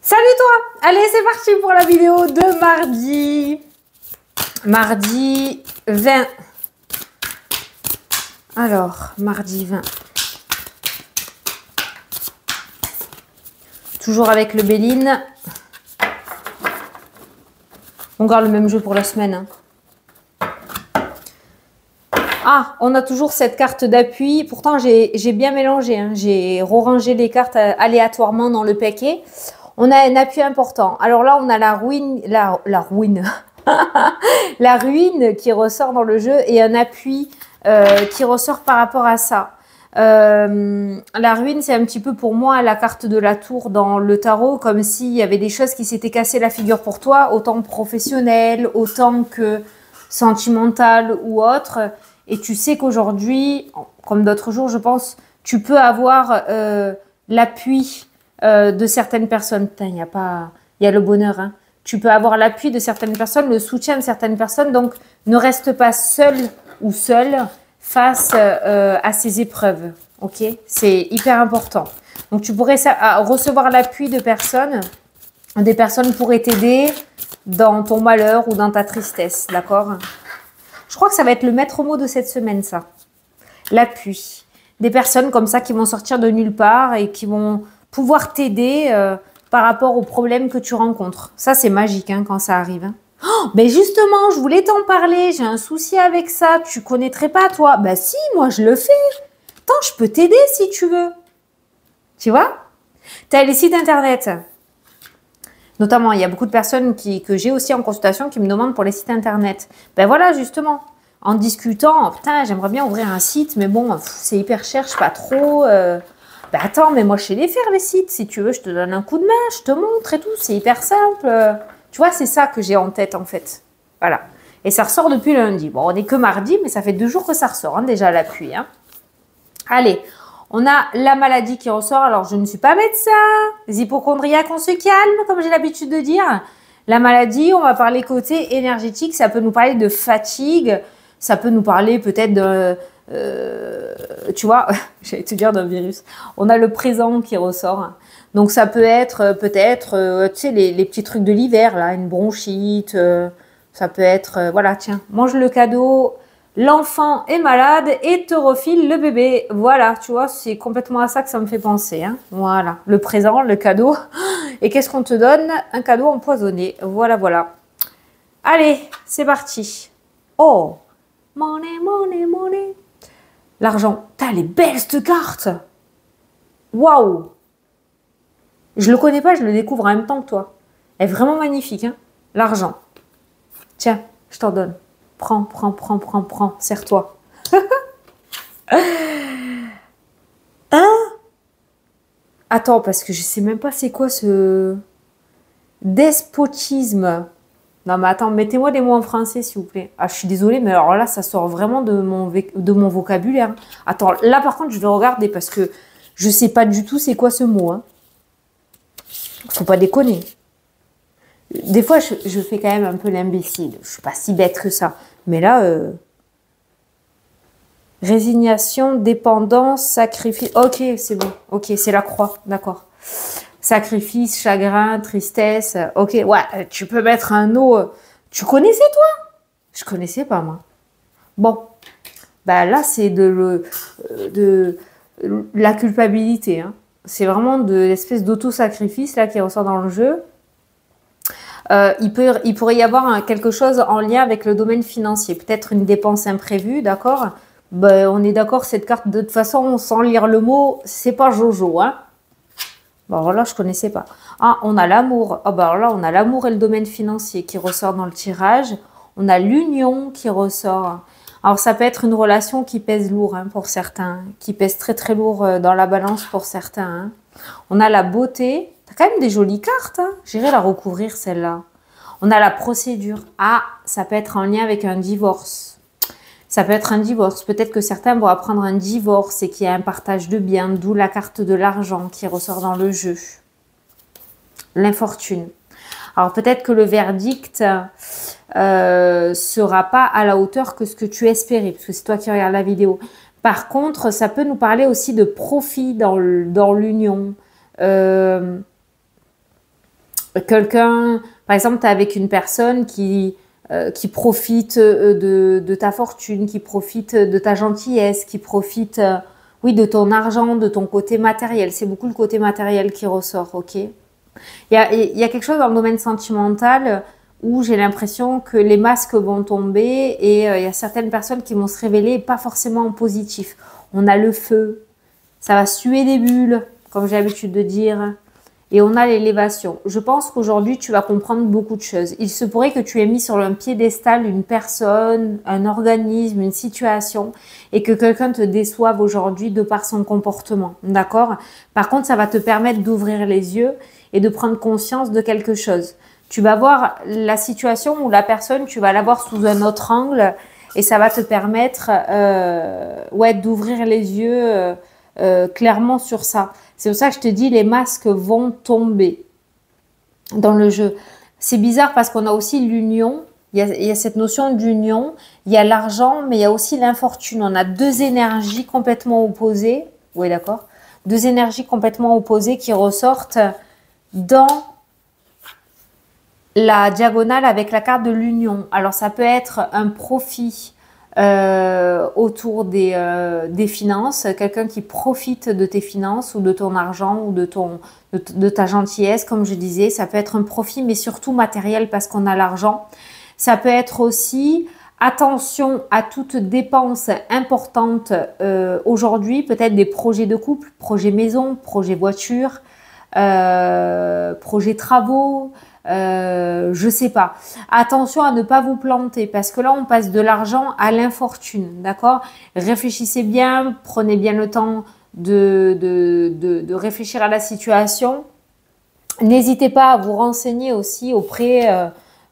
Salut toi! Allez, c'est parti pour la vidéo de mardi. Mardi 20. Alors, mardi 20. Toujours avec le Béline. On garde le même jeu pour la semaine. Hein. Ah, on a toujours cette carte d'appui. Pourtant, j'ai bien mélangé. Hein. J'ai rangé les cartes aléatoirement dans le paquet. On a un appui important. Alors là, on a la ruine, la ruine, la ruine qui ressort dans le jeu et un appui qui ressort par rapport à ça. La ruine, c'est un petit peu pour moi la carte de la tour dans le tarot, comme s'il y avait des choses qui s'étaient cassées la figure pour toi, autant professionnel, autant que sentimental ou autre. Et tu sais qu'aujourd'hui, comme d'autres jours, je pense, tu peux avoir l'appui de certaines personnes. Putain, il y a le bonheur. Hein. Tu peux avoir l'appui de certaines personnes, le soutien de certaines personnes. Donc, ne reste pas seul ou seule face à ces épreuves. Ok, c'est hyper important. Donc, tu pourrais recevoir l'appui de personnes. Des personnes pourraient t'aider dans ton malheur ou dans ta tristesse. D'accord? Je crois que ça va être le maître mot de cette semaine, ça. L'appui. Des personnes comme ça qui vont sortir de nulle part et qui vont pouvoir t'aider par rapport aux problèmes que tu rencontres. Ça, c'est magique hein, quand ça arrive. Hein. Oh, mais justement, je voulais t'en parler. J'ai un souci avec ça. Tu connaîtrais pas, toi? Bah si, moi, je le fais. Attends, je peux t'aider si tu veux. Tu vois? Tu as les sites internet. Notamment, il y a beaucoup de personnes que j'ai aussi en consultation qui me demandent pour les sites internet. Ben voilà, justement, en discutant, putain, j'aimerais bien ouvrir un site, mais bon, c'est hyper cher, je sais pas trop. Ben attends, mais moi, je sais les faire, les sites. Si tu veux, je te donne un coup de main, je te montre et tout. C'est hyper simple. Tu vois, c'est ça que j'ai en tête, en fait. Voilà. Et ça ressort depuis lundi. Bon, on n'est que mardi, mais ça fait 2 jours que ça ressort, hein, déjà, l'appui. Hein. Allez, on a la maladie qui ressort. Alors, je ne suis pas médecin. Les hypochondriaques, on se calme, comme j'ai l'habitude de dire. La maladie, on va parler côté énergétique. Ça peut nous parler de fatigue. Ça peut nous parler peut-être de... tu vois, j'allais te dire d'un virus. On a le présent qui ressort. Donc, ça peut être peut-être, tu sais, les petits trucs de l'hiver, là, une bronchite. Ça peut être, voilà, tiens, mange le cadeau. L'enfant est malade et te refile le bébé. Voilà, tu vois, c'est complètement à ça que ça me fait penser. Hein. Voilà, le présent, le cadeau. Et qu'est-ce qu'on te donne? Un cadeau empoisonné. Voilà, voilà. Allez, c'est parti. Oh, money, money, money. L'argent. T'as les belles cette carte. Waouh. Je le connais pas, je le découvre en même temps que toi. Elle est vraiment magnifique. Hein. L'argent. Tiens, je t'en donne. Prends, prends, prends, prends, prends. Serre-toi. Hein? Attends, parce que je sais même pas c'est quoi ce despotisme. Non, mais attends, mettez-moi des mots en français, s'il vous plaît. Ah, je suis désolée, mais alors là, ça sort vraiment de mon vocabulaire. Attends, là, par contre, je vais regarder parce que je sais pas du tout c'est quoi ce mot. Hein. Faut pas déconner. Des fois, je fais quand même un peu l'imbécile. Je suis pas si bête que ça. Mais là, résignation, dépendance, sacrifice. Ok, c'est bon. Ok, c'est la croix. D'accord. Sacrifice, chagrin, tristesse. Ok, ouais, tu peux mettre un eau. Tu connaissais, toi? Je connaissais pas, moi. Bon. Bah là, c'est de la culpabilité. Hein. C'est vraiment de l'espèce d'auto-sacrifice là qui ressort dans le jeu. Il pourrait y avoir quelque chose en lien avec le domaine financier. Peut-être une dépense imprévue, d'accord? Ben, on est d'accord, cette carte, de toute façon, sans lire le mot, c'est pas Jojo, hein? Bon, alors là, je connaissais pas. Ah, on a l'amour. Ah, ben alors là, on a l'amour et le domaine financier qui ressort dans le tirage. On a l'union qui ressort. Alors, ça peut être une relation qui pèse lourd hein, pour certains, qui pèse très, très lourd dans la balance pour certains. Hein. On a la beauté. T'as quand même des jolies cartes. Hein. J'irai la recouvrir, celle-là. On a la procédure. Ah, ça peut être en lien avec un divorce. Ça peut être un divorce. Peut-être que certains vont apprendre un divorce et qu'il y a un partage de biens, d'où la carte de l'argent qui ressort dans le jeu. L'infortune. Alors, peut-être que le verdict sera pas à la hauteur que ce que tu espérais, parce que c'est toi qui regardes la vidéo. Par contre, ça peut nous parler aussi de profit dans l'union. quelqu'un, par exemple, tu es avec une personne qui profite de ta fortune, qui profite de ta gentillesse, qui profite, oui, de ton argent, de ton côté matériel. C'est beaucoup le côté matériel qui ressort, ok? Il y a quelque chose dans le domaine sentimental où j'ai l'impression que les masques vont tomber et il y a certaines personnes qui vont se révéler pas forcément en positif. On a le feu, ça va suer des bulles, comme j'ai l'habitude de dire. Et on a l'élévation. Je pense qu'aujourd'hui, tu vas comprendre beaucoup de choses. Il se pourrait que tu aies mis sur un piédestal une personne, un organisme, une situation et que quelqu'un te déçoive aujourd'hui de par son comportement. D'accord? Par contre, ça va te permettre d'ouvrir les yeux et de prendre conscience de quelque chose. Tu vas voir la situation ou la personne, tu vas la voir sous un autre angle et ça va te permettre ouais, d'ouvrir les yeux clairement sur ça. C'est pour ça que je te dis, les masques vont tomber dans le jeu. C'est bizarre parce qu'on a aussi l'union. Il y a cette notion d'union. Il y a l'argent, mais il y a aussi l'infortune. On a deux énergies complètement opposées. Oui, d'accord. Deux énergies complètement opposées qui ressortent dans la diagonale avec la carte de l'union. Alors, ça peut être un profit autour des finances, quelqu'un qui profite de tes finances ou de ton argent ou de ta gentillesse, comme je disais. Ça peut être un profit, mais surtout matériel parce qu'on a l'argent. Ça peut être aussi attention à toute dépense importante aujourd'hui, peut-être des projets de couple, projet maison, projet voiture, projet travaux, je sais pas. Attention à ne pas vous planter parce que là on passe de l'argent à l'infortune, d'accord? Réfléchissez bien, prenez bien le temps de réfléchir à la situation. N'hésitez pas à vous renseigner aussi auprès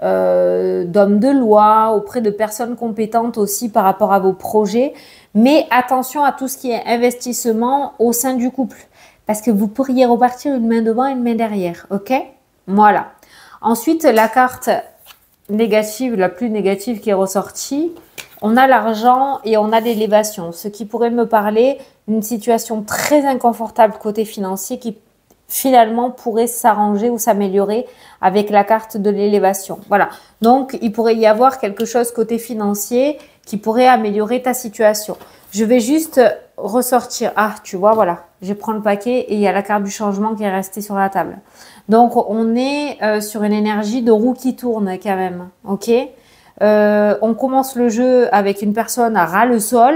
d'hommes de loi, auprès de personnes compétentes aussi par rapport à vos projets. Mais attention à tout ce qui est investissement au sein du couple parce que vous pourriez repartir une main devant et une main derrière, ok? Voilà. Ensuite, la carte négative, la plus négative qui est ressortie, on a l'argent et on a l'élévation. Ce qui pourrait me parler d'une situation très inconfortable côté financier qui finalement pourrait s'arranger ou s'améliorer avec la carte de l'élévation. Voilà. Donc, il pourrait y avoir quelque chose côté financier qui pourrait améliorer ta situation. Je vais juste ressortir. Ah, tu vois, voilà. Je prends le paquet et il y a la carte du changement qui est restée sur la table. Donc, on est sur une énergie de roue qui tourne quand même. Ok? On commence le jeu avec une personne à ras le sol.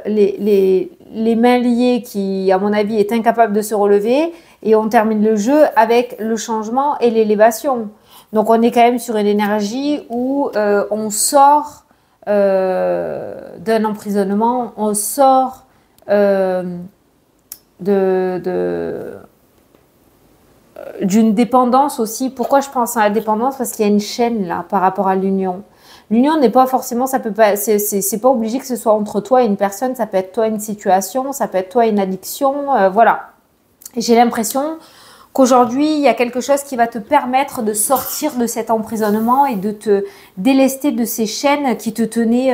Les mains liées qui, à mon avis, est incapable de se relever. Et on termine le jeu avec le changement et l'élévation. Donc, on est quand même sur une énergie où on sort d'un emprisonnement, on sort d'une dépendance aussi. Pourquoi je pense à la dépendance? Parce qu'il y a une chaîne là par rapport à l'union. L'union n'est pas forcément, ça peut pas, c'est pas obligé que ce soit entre toi et une personne. Ça peut être toi et une situation, ça peut être toi et une addiction, voilà. Et j'ai l'impression qu'aujourd'hui, il y a quelque chose qui va te permettre de sortir de cet emprisonnement et de te délester de ces chaînes qui te tenaient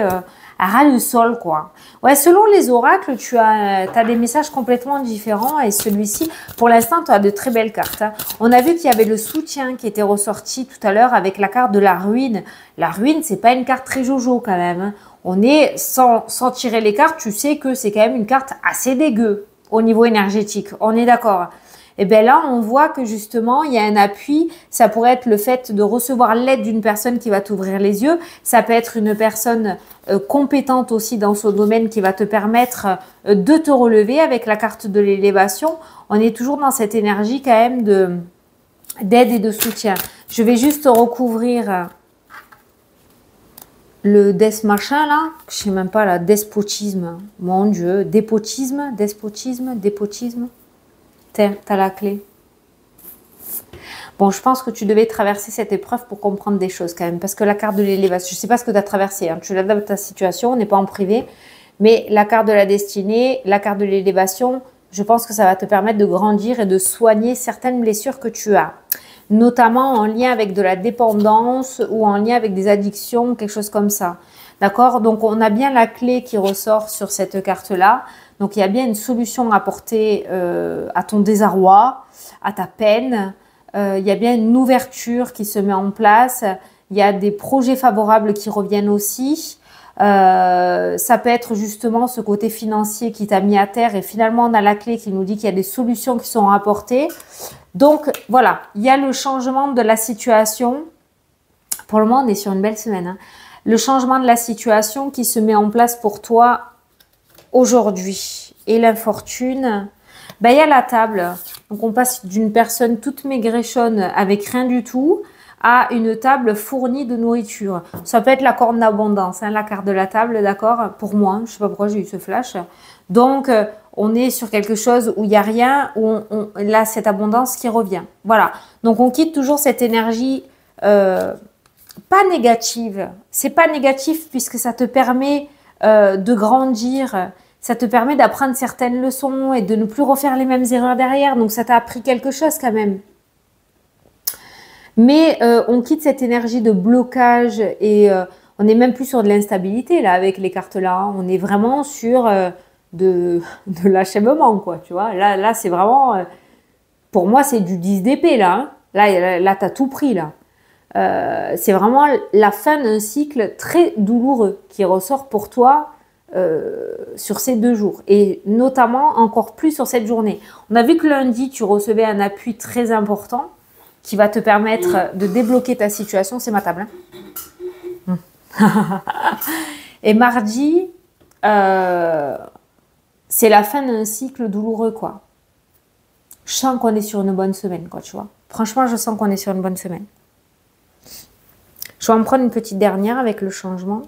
à ras le sol, quoi. Ouais, selon les oracles, tu as des messages complètement différents et celui-ci, pour l'instant, tu as de très belles cartes. Hein. On a vu qu'il y avait le soutien qui était ressorti tout à l'heure avec la carte de la ruine. La ruine, c'est pas une carte très jojo quand même. Hein. On est, sans tirer les cartes, tu sais que c'est quand même une carte assez dégueu au niveau énergétique. On est d'accord. Et bien là, on voit que justement, il y a un appui. Ça pourrait être le fait de recevoir l'aide d'une personne qui va t'ouvrir les yeux. Ça peut être une personne compétente aussi dans son domaine qui va te permettre de te relever avec la carte de l'élévation. On est toujours dans cette énergie quand même d'aide et de soutien. Je vais juste recouvrir le machin là. Je sais même pas, là, despotisme. Mon Dieu, despotisme. T'as la clé. Bon, je pense que tu devais traverser cette épreuve pour comprendre des choses quand même. Parce que la carte de l'élévation, je ne sais pas ce que tu as traversé. Hein, tu l'adaptes à ta situation, on n'est pas en privé. Mais la carte de la destinée, la carte de l'élévation, je pense que ça va te permettre de grandir et de soigner certaines blessures que tu as. Notamment en lien avec de la dépendance ou en lien avec des addictions, quelque chose comme ça. D'accord? Donc, on a bien la clé qui ressort sur cette carte-là. Donc, il y a bien une solution à apporter à ton désarroi, à ta peine, il y a bien une ouverture qui se met en place. Il y a des projets favorables qui reviennent aussi. Ça peut être justement ce côté financier qui t'a mis à terre et finalement on a la clé qui nous dit qu'il y a des solutions qui sont apportées. Donc voilà, il y a le changement de la situation. Pour le moment, on est sur une belle semaine. Hein. Le changement de la situation qui se met en place pour toi aujourd'hui. Et l'infortune, ben, il y a la table. Donc, on passe d'une personne toute maigrichonne avec rien du tout à une table fournie de nourriture. Ça peut être la corne d'abondance, hein, la carte de la table, d'accord? Pour moi, je ne sais pas pourquoi j'ai eu ce flash. Donc, on est sur quelque chose où il n'y a rien, où là, cette abondance qui revient. Voilà. Donc, on quitte toujours cette énergie pas négative. C'est pas négatif puisque ça te permet de grandir. Ça te permet d'apprendre certaines leçons et de ne plus refaire les mêmes erreurs derrière. Donc, ça t'a appris quelque chose quand même. Mais on quitte cette énergie de blocage et on n'est même plus sur de l'instabilité là avec les cartes là. Hein. On est vraiment sur de l'achèvement quoi, tu vois. Là c'est vraiment, pour moi c'est du 10 d'épée là. Hein. Là t'as tout pris là. C'est vraiment la fin d'un cycle très douloureux qui ressort pour toi sur ces 2 jours et notamment encore plus sur cette journée. On a vu que lundi tu recevais un appui très important qui va te permettre de débloquer ta situation. C'est ma table. Hein. Et mardi, c'est la fin d'un cycle douloureux, quoi. Je sens qu'on est sur une bonne semaine, quoi, tu vois. Franchement, je sens qu'on est sur une bonne semaine. Je vais en prendre une petite dernière avec le changement.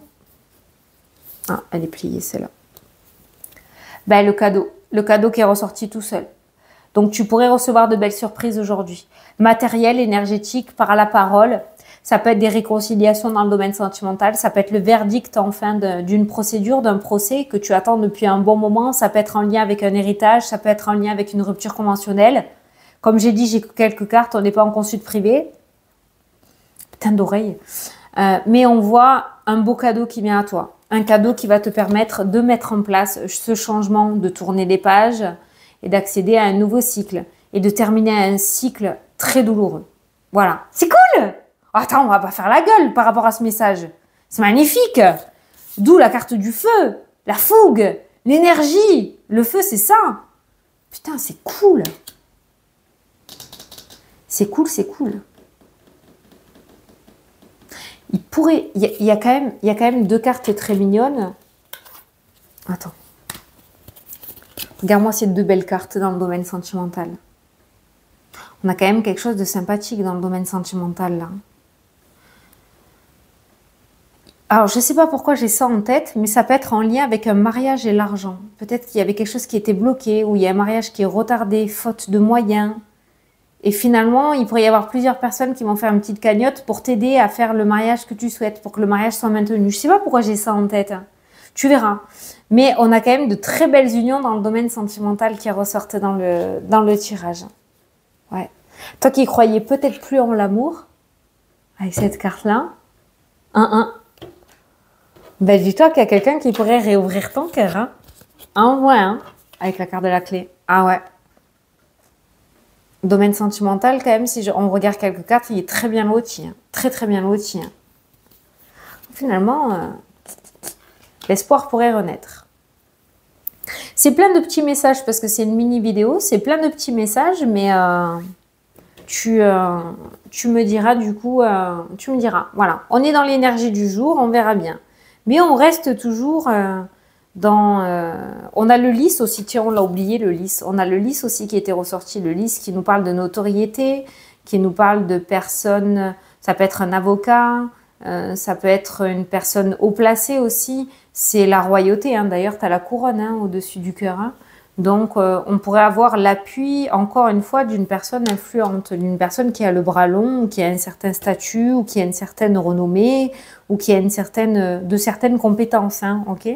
Ah, elle est pliée, celle-là. Ben, le cadeau. Le cadeau qui est ressorti tout seul. Donc, tu pourrais recevoir de belles surprises aujourd'hui. Matériel, énergétique, par la parole. Ça peut être des réconciliations dans le domaine sentimental. Ça peut être le verdict en fin d'une procédure, d'un procès que tu attends depuis un bon moment. Ça peut être en lien avec un héritage. Ça peut être en lien avec une rupture conventionnelle. Comme j'ai dit, j'ai quelques cartes. On n'est pas en consulte privée. Putain d'oreille. Mais on voit un beau cadeau qui vient à toi. Un cadeau qui va te permettre de mettre en place ce changement, de tourner les pages et d'accéder à un nouveau cycle et de terminer un cycle très douloureux. Voilà. C'est cool! Attends, on va pas faire la gueule par rapport à ce message. C'est magnifique! D'où la carte du feu, la fougue, l'énergie. Le feu, c'est ça. Putain, c'est cool. C'est cool, c'est cool. Il y a quand même 2 cartes très mignonnes. Attends. Regarde-moi ces 2 belles cartes dans le domaine sentimental. On a quand même quelque chose de sympathique dans le domaine sentimental, là. Alors, je ne sais pas pourquoi j'ai ça en tête, mais ça peut être en lien avec un mariage et l'argent. Peut-être qu'il y avait quelque chose qui était bloqué, ou il y a un mariage qui est retardé, faute de moyens. Et finalement, il pourrait y avoir plusieurs personnes qui vont faire une petite cagnotte pour t'aider à faire le mariage que tu souhaites, pour que le mariage soit maintenu. Je ne sais pas pourquoi j'ai ça en tête. Tu verras. Mais on a quand même de très belles unions dans le domaine sentimental qui ressortent dans le tirage. Ouais. Toi qui croyais peut-être plus en l'amour, avec cette carte-là, 1-1. Ben, dis-toi qu'il y a quelqu'un qui pourrait réouvrir ton cœur. Hein. Ouais, hein, avec la carte de la clé. Ah ouais. Domaine sentimental, quand même, si on regarde quelques cartes, il est très bien loti. Hein. Très, très bien loti. Hein. Finalement, l'espoir pourrait renaître. C'est plein de petits messages, parce que c'est une mini vidéo. C'est plein de petits messages, mais tu me diras du coup, tu me diras. Voilà, on est dans l'énergie du jour, on verra bien. Mais on reste toujours dans... on a le lys aussi, tiens, on l'a oublié, le lys. On a le lys aussi qui était ressorti, le lys qui nous parle de notoriété, qui nous parle de personnes... Ça peut être un avocat, ça peut être une personne haut placée aussi. C'est la royauté, hein. D'ailleurs, tu as la couronne hein, au-dessus du cœur. Hein. Donc, on pourrait avoir l'appui, encore une fois, d'une personne influente, d'une personne qui a le bras long, ou qui a un certain statut, ou qui a une certaine renommée, ou qui a de certaines compétences, hein, ok?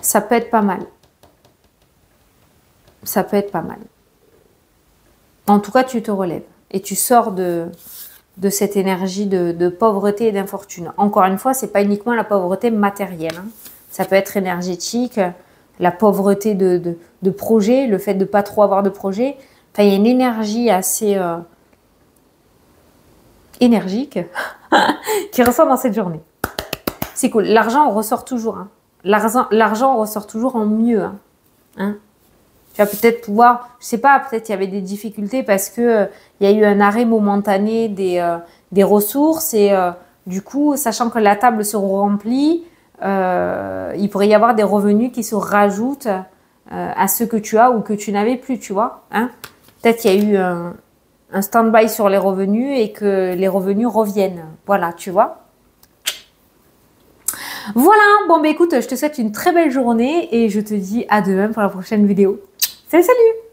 Ça peut être pas mal. Ça peut être pas mal. En tout cas, tu te relèves et tu sors de cette énergie de pauvreté et d'infortune. Encore une fois, c'est pas uniquement la pauvreté matérielle, hein. Ça peut être énergétique, la pauvreté de projet, le fait de ne pas trop avoir de projet. Enfin, il y a une énergie assez énergique qui ressort dans cette journée. C'est cool. L'argent, on ressort toujours. Hein. L'argent, on ressort toujours en mieux. Hein. Tu vas peut-être pouvoir, je sais pas, peut-être il y avait des difficultés parce que il y a eu un arrêt momentané des ressources et du coup, sachant que la table se remplit, il pourrait y avoir des revenus qui se rajoutent à ceux que tu as ou que tu n'avais plus, tu vois. Hein. Peut-être qu'il y a eu un stand-by sur les revenus et que les revenus reviennent. Voilà, tu vois. Voilà, bon bah écoute, je te souhaite une très belle journée et je te dis à demain pour la prochaine vidéo. Salut, salut!